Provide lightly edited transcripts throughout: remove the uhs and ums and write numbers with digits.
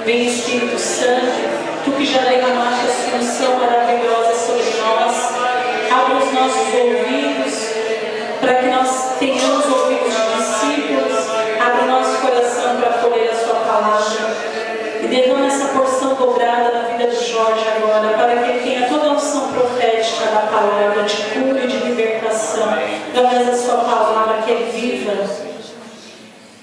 Vem Espírito Santo, Tu que já derramaste essa unção maravilhosa sobre nós, abre os nossos ouvidos, para que nós tenhamos ouvidos de discípulos, abre o nosso coração para acolher a Sua palavra, e derrama essa porção dobrada na vida de Jorge agora, para que ele tenha toda a unção profética da palavra, de cura e de libertação, através da Sua palavra, que é viva.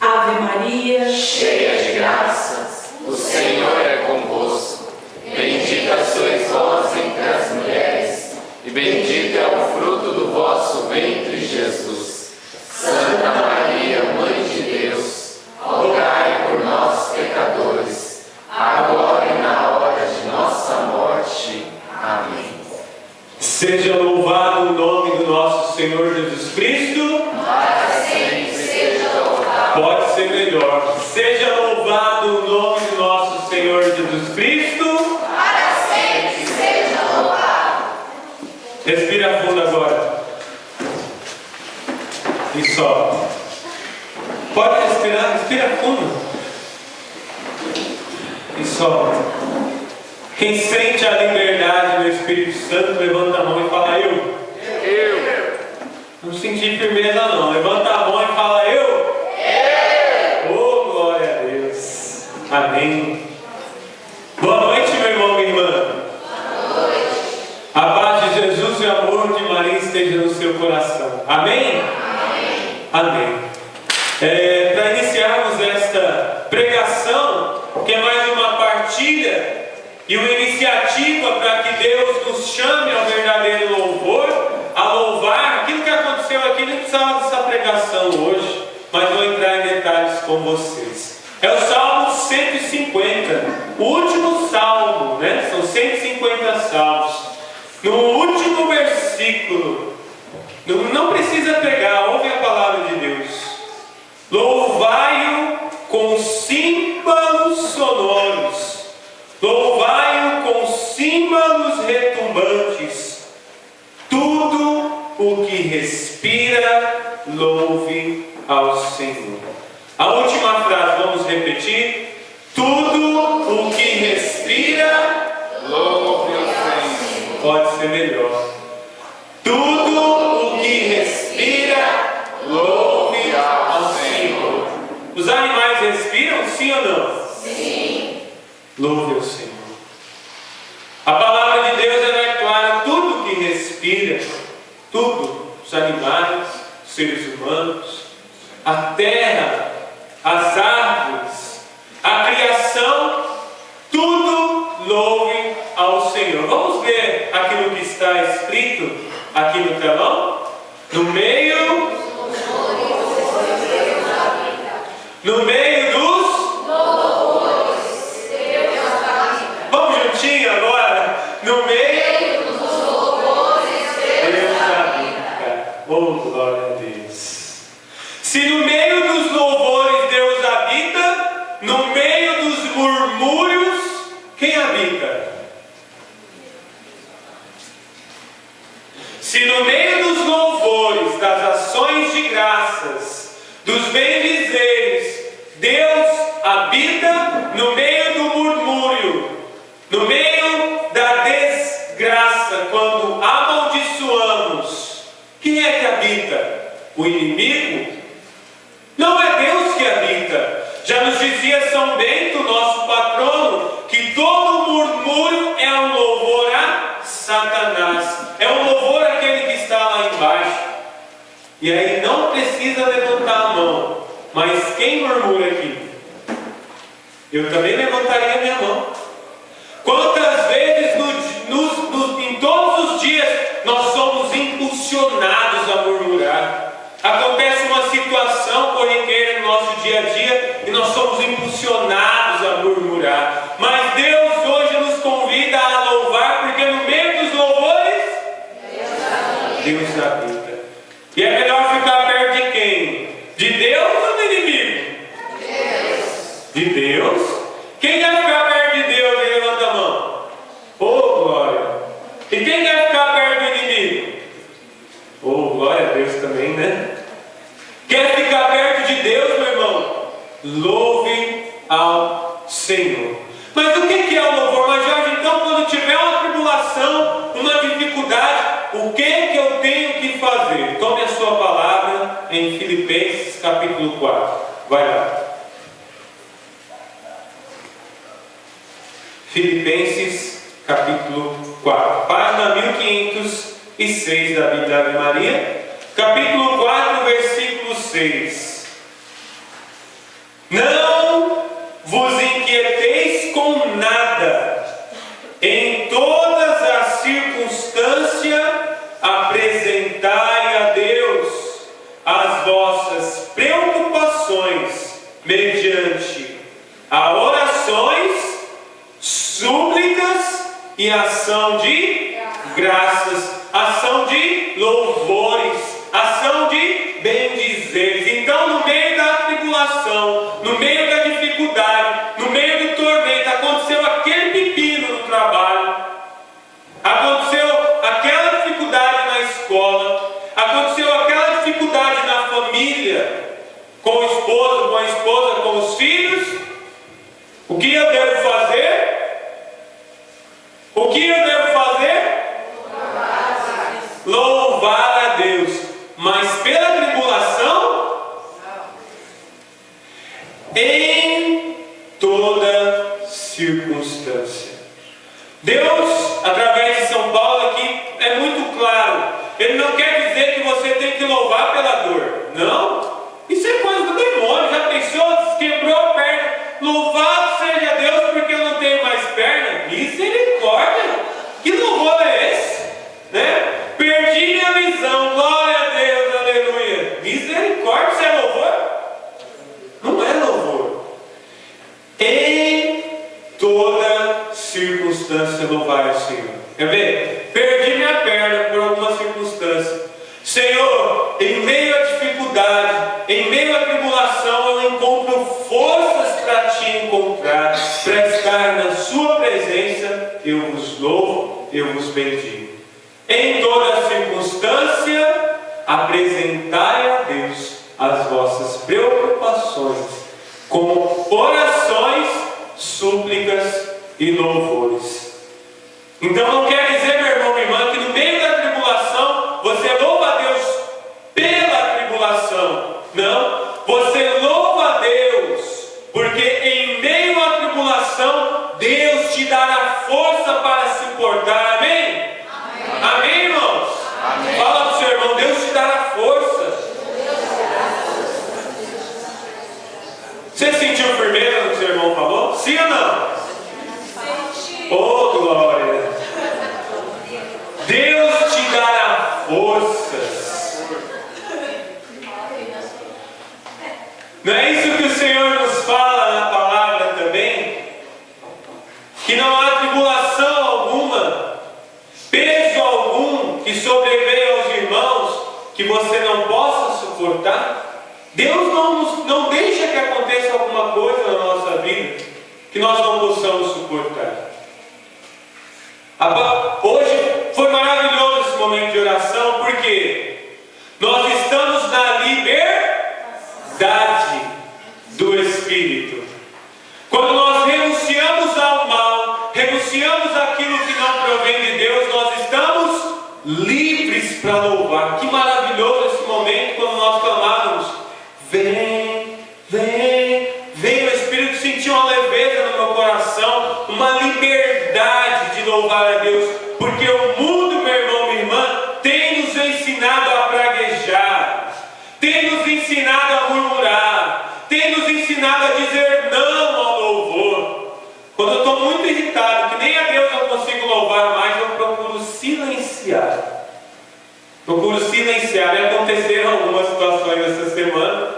Ave Maria, cheia de graça, o Senhor é convosco. Bendita sois vós entre as mulheres, e bendito é o fruto do vosso ventre, Jesus. Santa Maria, Mãe de Deus, rogai por nós, pecadores, agora e na hora de nossa morte. Amém. Seja louvado o nome do nosso Senhor Jesus Cristo. Para sempre seja louvado. Pode ser melhor. Seja louvado o nome do nosso Senhor Jesus Cristo. Para sempre seja louvado. Respira fundo agora. E solta. Pode respirar, respira fundo. E solta. Quem sente a liberdade do Espírito Santo, levanta a mão e fala eu. Não senti firmeza não. Levanta a mão e fala eu. Oh, glória a Deus. Amém. Boa noite, meu irmão, minha irmã. Boa noite. A paz de Jesus e o amor de Maria esteja no seu coração. Amém? Amém. Amém. Para iniciarmos esta pregação, que é mais uma partilha e uma iniciativa para que Deus nos chame ao verdadeiro louvor, a louvar. Aquilo que aconteceu aqui não precisava dessa pregação hoje, mas vou entrar em detalhes com vocês. É o Salmo 150, o último salmo, né? São 150 salmos. No último versículo, não precisa pegar, ouve a palavra de Deus. Louvai-o com símbolos sonoros, louvai-o com símbolos retumbantes. Tudo o que respira, louve ao Senhor. A última frase, vamos repetir. Tudo o que respira, Louve ao Senhor. pode ser melhor. Tudo o que respira, louve ao Senhor. Os animais respiram, sim ou não? Sim. Louve ao Senhor. A palavra de Deus ela é clara. Tudo que respira, tudo, os animais, os seres humanos, a terra, as árvores, a criação, tudo louve ao Senhor. Vamos ver aquilo que está escrito aqui no telão? No meio dos Louvores, Deus habita. Vamos juntinho agora? No meio Dos louvores, Deus habita. Oh, glória a Deus. Se no meio dos louvores Deus habita, no meio dos murmúrios, quem habita? Se no meio dos louvores, das ações de graças, dos bendizeres, Deus habita no meio do murmúrio, no meio da desgraça, quando amaldiçoamos, quem é que habita? O inimigo? Não é Deus que habita. Já nos dizia São Bento, nosso patrono, que todo murmúrio é um louvor a Satanás. É um louvor àquele que está lá embaixo. E aí não precisa levantar a mão. Mas quem murmura aqui? Eu também levantaria a minha mão. Quantas vezes em todos os dias nós somos impulsionados a murmurar? Acontece uma situação corriqueira no nosso dia a dia e nós somos impulsionados a murmurar. Mas Deus hoje nos convida a louvar, porque no meio dos louvores Deus habita. E é melhor ficar perto de quem? De Deus ou do inimigo? De Deus. Quem quer ficar perto de Deus? Aí levanta a mão. Oh, glória. E quem quer ficar perto do inimigo? Oh, glória a Deus também, né? Quer ficar perto de Deus, meu irmão? Louve ao Senhor. Mas o que é o louvor? Mas Jorge, então quando tiver uma tribulação, uma dificuldade, o que eu tenho que fazer? Tome a sua palavra em Filipenses capítulo 4. Vai lá. Filipenses capítulo 4. Página 1506 da Bíblia Ave Maria. Capítulo 4, versículo 6. Não vos inquieteis com nada, em todas as circunstâncias apresentai a Deus as vossas preocupações mediante a orações, súplicas e ação de graças, ação de louvores, ação de bendizeres. Então, no meio da tribulação, no meio da dificuldade, no meio do tormento, aconteceu aquele pepino no trabalho, aconteceu aquela dificuldade na escola, aconteceu aquela dificuldade na família, com o esposo, com a esposa, com os filhos. O que eu devo fazer? O que eu devo fazer? Louvar a Deus. Mas pela tribulação? Em toda circunstância. Deus, através de São Paulo aqui, é muito claro. Ele não quer dizer que você tem que louvar pela dor. Não. Isso é coisa do demônio. Já pensou? Quebrou a perna. Louvado seja Deus porque eu não tenho mais perna. Misericórdia. Que louvor é esse? Né? Perdi minha visão. Glória a Deus. Aleluia. Misericórdia. Isso é louvor? Não é louvor. Em toda circunstância louvar ao Senhor. Quer ver? Perdi minha perna por alguma circunstância. Senhor, em meio à dificuldade, em meio à tribulação, eu encontro forças para te encontrar, para estar na sua presença. Eu vos louvo, eu vos bendigo. Em toda circunstância, apresentai a Deus as vossas preocupações, com orações, súplicas e louvores. Então não quer dizer, meu irmão, minha irmã, que no meio da tribulação você louva a Deus pela tribulação. Não, você louva a Deus porque em meio à tribulação Deus te dará força para suportar. Amém? Amém, amém, irmãos? Amém. Fala para o seu irmão, Deus te dará força. Você sentiu firmeza no que o seu irmão falou? Sim ou não? Oh, glória! Deus te dará forças. Não é isso que o Senhor nos fala na palavra também? Que não há tribulação alguma, peso algum que sobreveia aos irmãos que você não possa suportar. Deus não deixa que aconteça alguma coisa na nossa vida que nós não possamos suportar. Hoje foi maravilhoso esse momento de oração, porque nós estamos na liberdade do Espírito. Quando nós renunciamos ao mal, renunciamos àquilo que não provém de Deus, nós estamos livres para louvar. Que maravilhoso esse momento quando nós clamávamos: vem, vem, vem. O Espírito sentiu uma leveza no meu coração, uma liberdade de louvar a Deus, porque o mundo, meu irmão, minha irmã, tem nos ensinado a praguejar, tem nos ensinado a murmurar, tem nos ensinado a dizer não ao louvor. Quando eu estou muito irritado, que nem a Deus eu consigo louvar mais, eu procuro silenciar. E aconteceram algumas situações essa semana,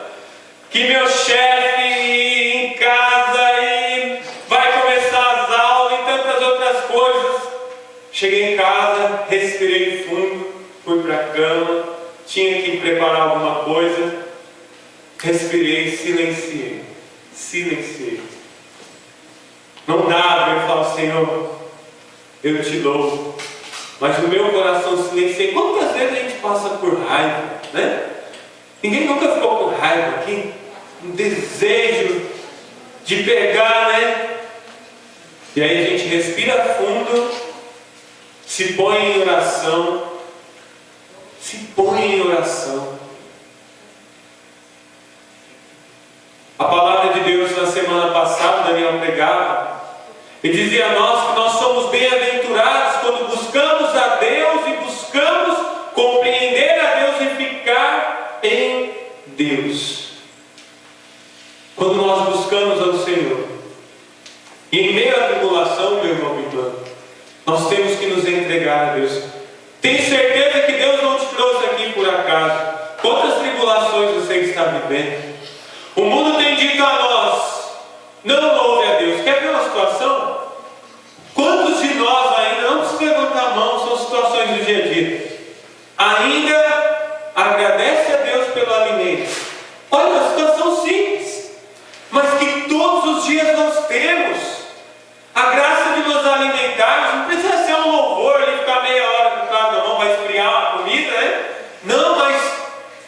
que meu chefe em casa e vai começar as aulas e tantas outras coisas. Cheguei em casa, respirei fundo, fui para a cama, tinha que preparar alguma coisa, respirei, silenciei. Não dá para eu falar: Senhor, eu te louvo, mas o meu coração silenciei. Quantas vezes a gente passa por raiva, né? Ninguém nunca ficou com raiva aqui? Um desejo de pegar, né? E aí a gente respira fundo, se põe em oração, A palavra de Deus na semana passada, Daniel pregava e dizia a nós que nós somos bem-aventurados quando buscamos a Deus e buscamos compreender a Deus e ficar em Deus. Quando nós buscamos ao Senhor, e em meio à tribulação, meu irmão e irmã, nós temos que nos entregar a Deus. Tenho certeza que Deus não te trouxe aqui por acaso. Quantas tribulações você está vivendo? O mundo tem dito a nós: não louve a Deus. Quer ver uma situação? Quantos de nós ainda, não precisa levantar a mão, são situações do dia a dia, ainda agradece a Deus pelo alimento? Olha, uma situação simples, mas que todos os dias nós temos a graça de nos alimentarmos. Não precisa ser um louvor ali, ficar meia hora com o prato na mão para esfriar a comida, né? Não, mas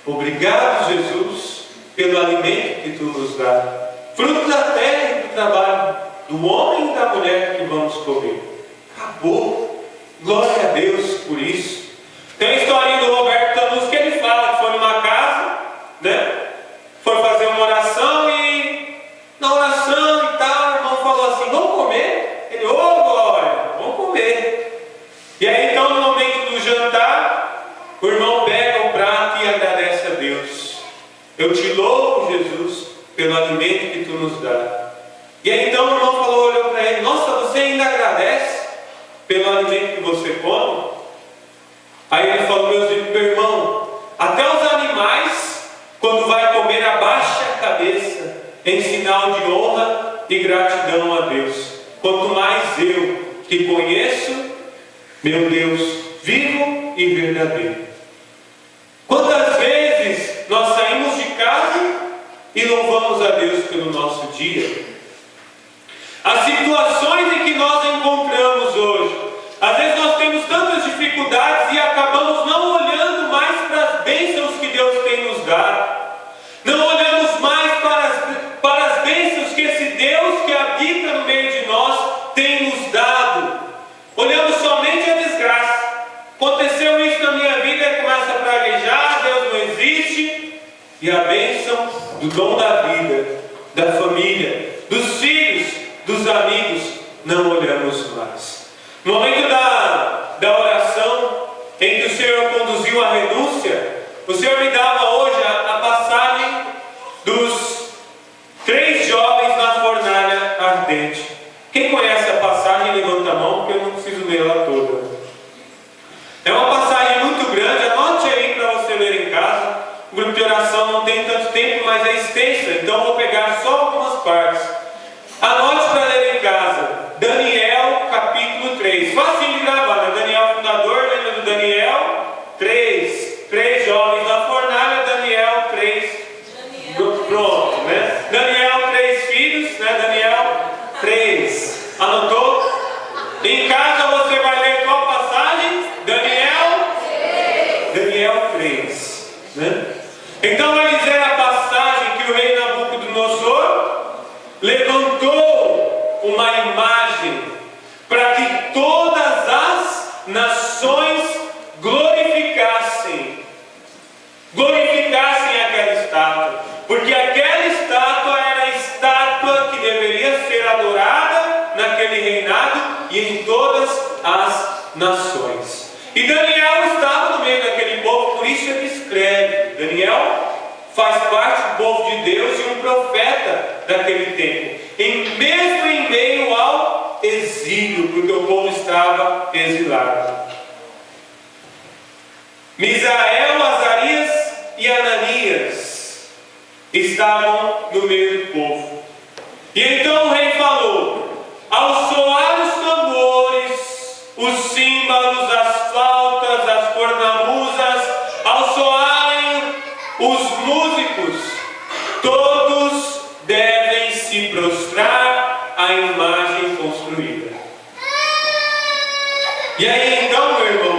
obrigado, Jesus, pelo alimento que Tu nos dá, fruto da terra e do trabalho do homem e da mulher que vamos comer. Acabou. Glória a Deus por isso. Tem a historinha do Roberto Tanus que ele fala que foi numa casa, né? Foi fazer uma oração e na oração e tal, o irmão falou assim: vamos comer? Ele: ô glória, vamos comer. E aí então, no momento do jantar, o irmão pega o prato e agradece a Deus. Eu te louvo, Jesus, pelo alimento que Tu nos dá. E aí então o irmão falou, olhou para ele: nossa, você ainda agradece pelo alimento que você come? Aí ele falou: meu irmão, até os animais, quando vai comer, abaixa a cabeça em sinal de honra e gratidão a Deus. Quanto mais eu que conheço, meu Deus vivo e verdadeiro. Quantas vezes nós saímos de casa e louvamos a Deus pelo nosso dia? As situações em que nós encontramos hoje, às vezes nós temos tantas dificuldades e acabamos não olhando mais para as bênçãos que Deus tem nos dado. Não olhamos mais para as bênçãos que esse Deus que habita no meio de nós tem nos dado. Olhamos somente a desgraça. Aconteceu isso na minha vida, e começa a praguejar, Deus não existe. E a bênção do dom da vida, da família, dos filhos, dos amigos, não olhamos mais. No momento da oração, em que o Senhor conduziu a renúncia, o Senhor me dava hoje a passagem dos 3 jovens na fornalha ardente. Quem conhece a passagem, levanta a mão, porque eu não preciso ler ela toda. É uma passagem muito grande, anote aí para você ler em casa. O grupo de oração não tem tanto tempo, mas é extensa, então vou pegar só algumas partes. Anote para ler em casa. Daniel, capítulo 3. Fácil de gravar, né? Daniel, fundador, lembra do Daniel? 3 jovens na fornalha, Daniel 3. Pronto, né? Daniel, 3 filhos, né? Daniel 3. Anotou? Em casa você vai ler qual passagem? Daniel 3. Né? Então vai dizer a passagem que o rei Nabucodonosor levantou uma imagem para que todas as nações glorificassem aquela estátua, porque aquela estátua era a estátua que deveria ser adorada naquele reinado e em todas as nações. E Daniel estava no meio daquele povo, por isso ele escreve. Daniel faz parte do povo de Deus e um profeta daquele tempo, mesmo em meio ao exílio, porque o povo estava exilado. Misael, Azarias e Ananias estavam no meio do povo. E então o rei falou: ao soar os tambores, os símbolos, as flautas, as cornamusas, ao soarem os músicos, todos devem se prostrar à imagem construída. E aí então, meu irmão,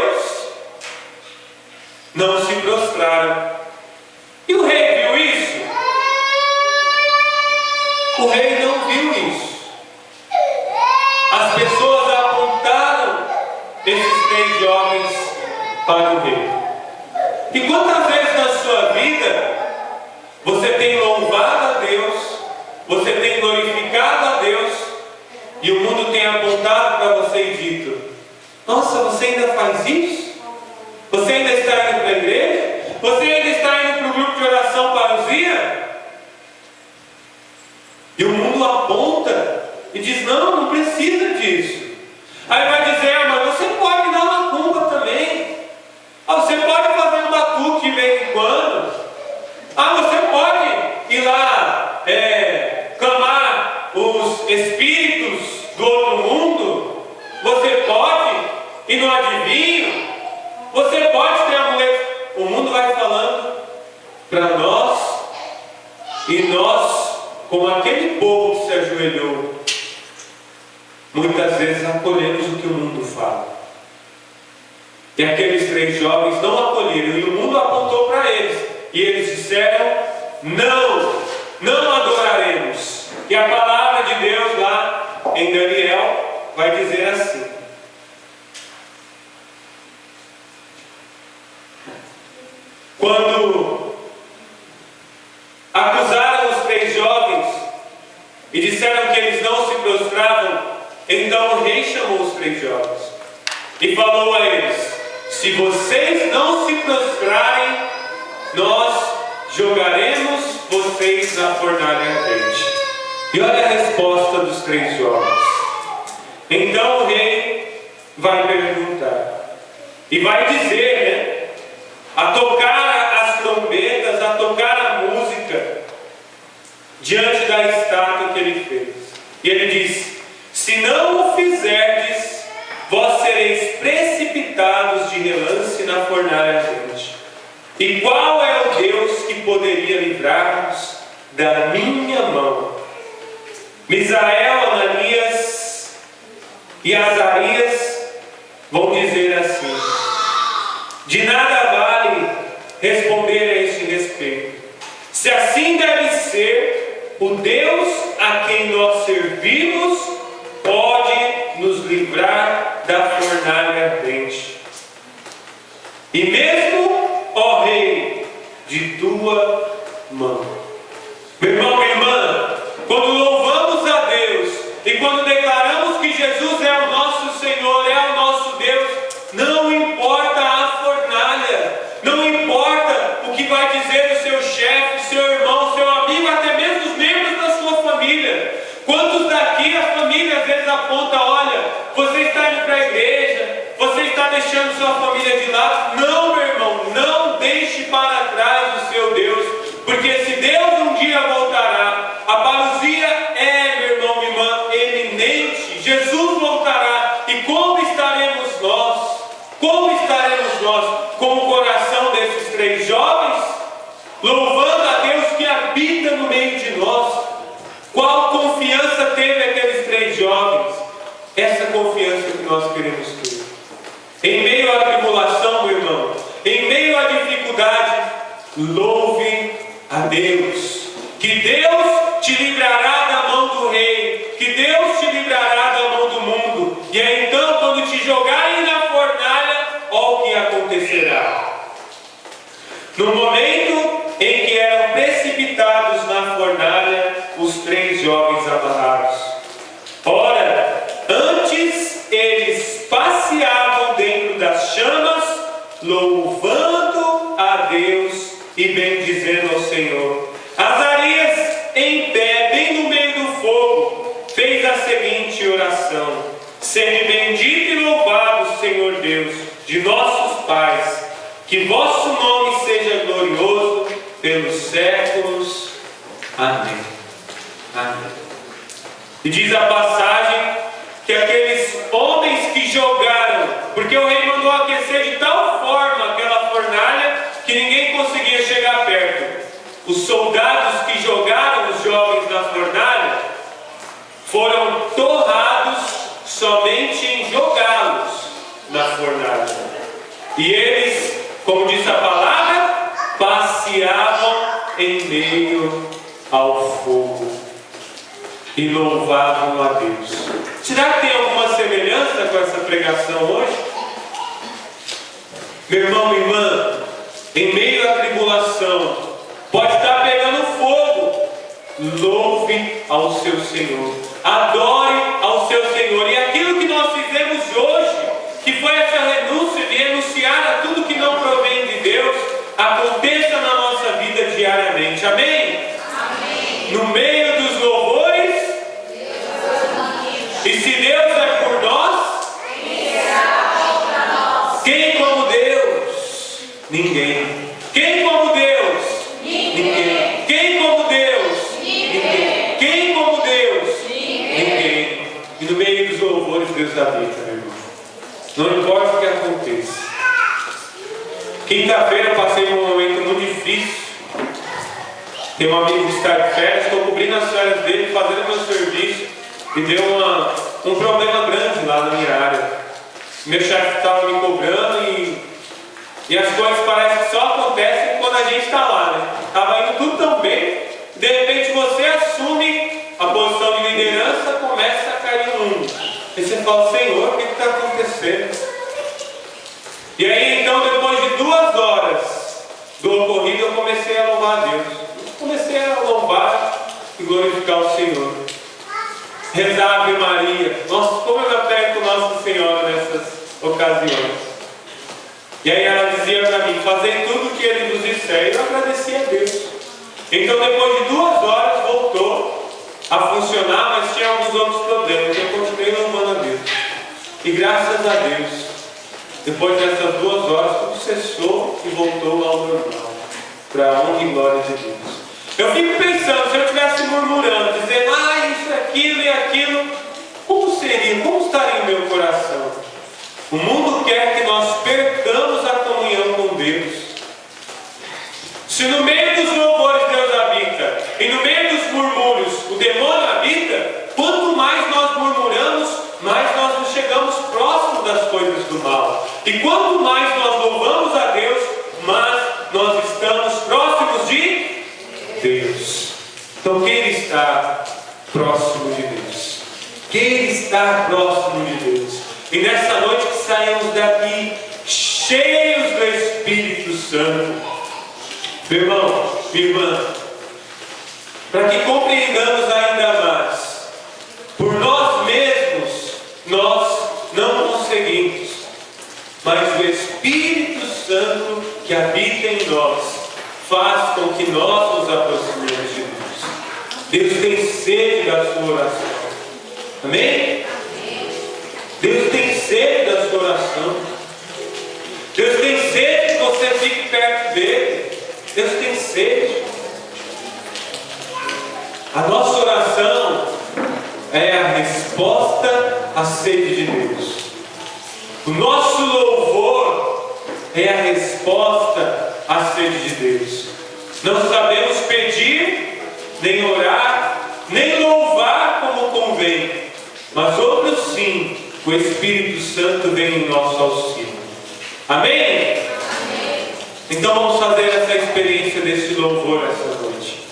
Deus, não se prostraram. E o rei viu isso? O rei não viu isso. As pessoas apontaram esses 3 jovens para o rei. E quantas vezes na sua vida você tem louvado a Deus, você tem glorificado a Deus, e o mundo tem apontado para você e dito: nossa, você ainda faz isso? Você ainda está indo para a igreja? Você ainda está indo para o grupo de oração parousia? E o mundo aponta e diz: não precisa disso. Aí vai dizer: mas você pode dar uma cumba também. Você pode fazer um batuque de vez em quando. Você pode ir lá clamar os espíritos do outro mundo. Você pode ir no adivinho. Você pode ter amuleto. O mundo vai falando para nós, e nós, como aquele povo que se ajoelhou, muitas vezes acolhemos o que o mundo fala. E aqueles 3 jovens não acolheram, e o mundo apontou para eles, e eles disseram: não adoraremos. E a palavra de Deus lá em Daniel vai dizer assim: quando acusaram os 3 jovens e disseram que eles não se prostravam, então o rei chamou os 3 jovens e falou a eles: se vocês não se prostrarem, nós jogaremos vocês na fornalha ardente. E olha a resposta dos 3 jovens. Então o rei vai perguntar e vai dizer, a tocar as trombetas, a tocar a música diante da estátua que ele fez. E ele diz: se não o fizerdes, vós sereis precipitados de relance na fornalha ardente. E qual é o Deus que poderia livrar-nos da minha mão? Misael, Ananias e Azarias vão dizer assim: de nada vale responder a este respeito. Se assim deve ser, o Deus a quem nós servimos pode nos livrar da fornalha ardente. E mesmo, ó Rei, de tua mão. Meu irmão, minha irmã, quando louvamos a Deus e quando declaramos que Jesus é o nosso Senhor, é o nosso Deus, não importa a fornalha, não importa o que vai dizer o seu chefe, seu irmão, seu amigo, até mesmo os membros da sua família. Quantos daqui a família às vezes aponta: olha, você está indo para a igreja, você está deixando sua família de lado. Não, meu irmão, não deixe para trás o seu Deus, porque se Deus um dia voltará, a parousia é, meu irmão, minha irmã, eminente. Jesus voltará, e como estaremos nós? Como estaremos nós? Com o coração desses 3 jovens, louvando a Deus que habita no meio de nós. Qual confiança teve aqueles 3 jovens? Essa confiança que nós queremos ter. Em meio à tribulação, meu irmão, em meio à dificuldade, louve a Deus. Que Deus te livrará da mão do rei, que Deus te livrará da mão do mundo. E aí então, quando te jogarem na fornalha, olha o que acontecerá. No momento em que eram precipitados na fornalha, os 3 jovens amarrados. Ora, antes eles passeavam dentro das chamas, louvando a Deus e bendizendo ao Senhor. Azarias, em pé, bem no meio do fogo, fez a seguinte oração: sede bendito e louvado, Senhor Deus, de nossos pais, que vosso nome seja glorioso pelos séculos. Amém. Amém. E diz a passagem que aqueles homens que jogaram, porque o rei mandou aquecer de tal forma aquela fornalha que ninguém conseguia chegar perto. Os soldados que jogaram os jovens na fornalha foram torrados somente em jogá-los na fornalha. E eles, como diz a palavra, passeavam em meio ao fogo e louvavam a Deus. Será que tem alguma semelhança com essa pregação hoje? Meu irmão, minha irmã, em meio à tribulação, pode estar pegando fogo, louve ao seu Senhor, adore ao seu Senhor. E aquilo que nós fizemos hoje, que foi essa renúncia de renunciar a tudo que não provém de Deus, aconteça na nossa vida diariamente. Amém? Amém. No meio dos louvores, e se Deus é por nós, quem como Deus? Ninguém. Quem como Deus? Ninguém. Quem como Deus? Ninguém. Quem como Deus? Ninguém. E no meio dos louvores Deus habita, meu irmão. Não importa o que aconteça. Quinta-feira eu passei um momento muito difícil. Tem um amigo que está de férias, estou cobrindo as férias dele, fazendo meu serviço, e deu um problema grande lá na minha área. Meu chefe estava me cobrando e as coisas parecem que só acontecem quando a gente está lá, né? Estava indo tudo tão bem, de repente você assume a posição de liderança, começa a cair no mundo. E você fala, Senhor, o que está acontecendo? E aí então, depois de 2 horas do ocorrido, eu comecei a louvar a Deus. Comecei a louvar e glorificar o Senhor. Rezar a Ave Maria. Nossa, como eu me apego com Nossa Senhora nessas ocasiões. E aí ela dizia para mim, fazei tudo o que Ele nos disser. E eu agradecia a Deus. Então depois de 2 horas voltou a funcionar, mas tinha alguns outros problemas. Eu continuei louvando a Deus. E graças a Deus, depois dessas 2 horas, tudo cessou e voltou ao normal. Para a honra e glória de Deus. Eu fico pensando, se eu estivesse murmurando, dizendo, isso, aquilo e aquilo, como seria? Como estaria o meu coração? O mundo quer que nós percamos a comunhão com Deus. Se no meio dos louvores Deus habita, e no meio dos murmúrios o demônio habita, quanto mais nós murmuramos, mais nós nos chegamos próximos das coisas do mal. E quanto mais nós louvamos a Deus, mais nós estamos próximos de Deus. Então queira estar próximo de Deus. Queira estar próximo de Deus. E nessa noite que saímos daqui cheios do Espírito Santo. Meu irmão, minha irmã, para que compreendamos ainda mais, por nós mesmos nós não conseguimos, mas o Espírito Santo que habita em nós faz com que nós nos aproximemos de Deus. Deus tem sede da sua oração. Amém? Deus tem sede da sua oração. Deus tem sede que você fique perto dele. Deus tem sede. A nossa oração é a resposta à sede de Deus. O nosso louvor é a resposta à sede de Deus. Não sabemos pedir, nem orar, nem louvar como convém, mas outros sim, o Espírito Santo vem em nosso auxílio. Amém? Amém. Então vamos fazer essa experiência desse louvor essa noite.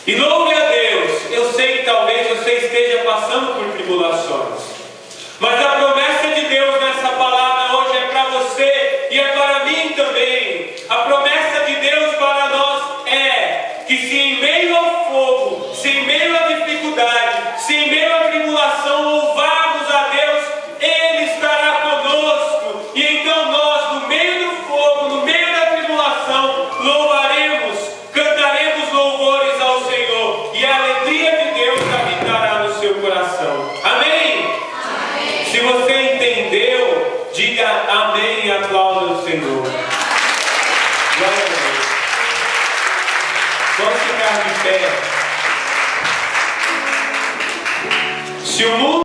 E louve a Deus. Eu sei que talvez você esteja passando por tribulações, mas a promessa de Deus nessa palavra hoje é para você e é para mim também. A promessa de Deus para nós é que se em meio ao fogo, se em meio à dificuldade, se em meio à tribulação louvarmos a Deus, Ele estará conosco. E então nós, no meio do fogo, no meio da tribulação, louvaremos, cantaremos louvores ao Senhor, e a alegria de Deus habitará no seu coração. Amém? Amém. Se você entendeu, diga amém e aplauda o Senhor. Glória a Deus. Vamos ficar de pé. Se o mundo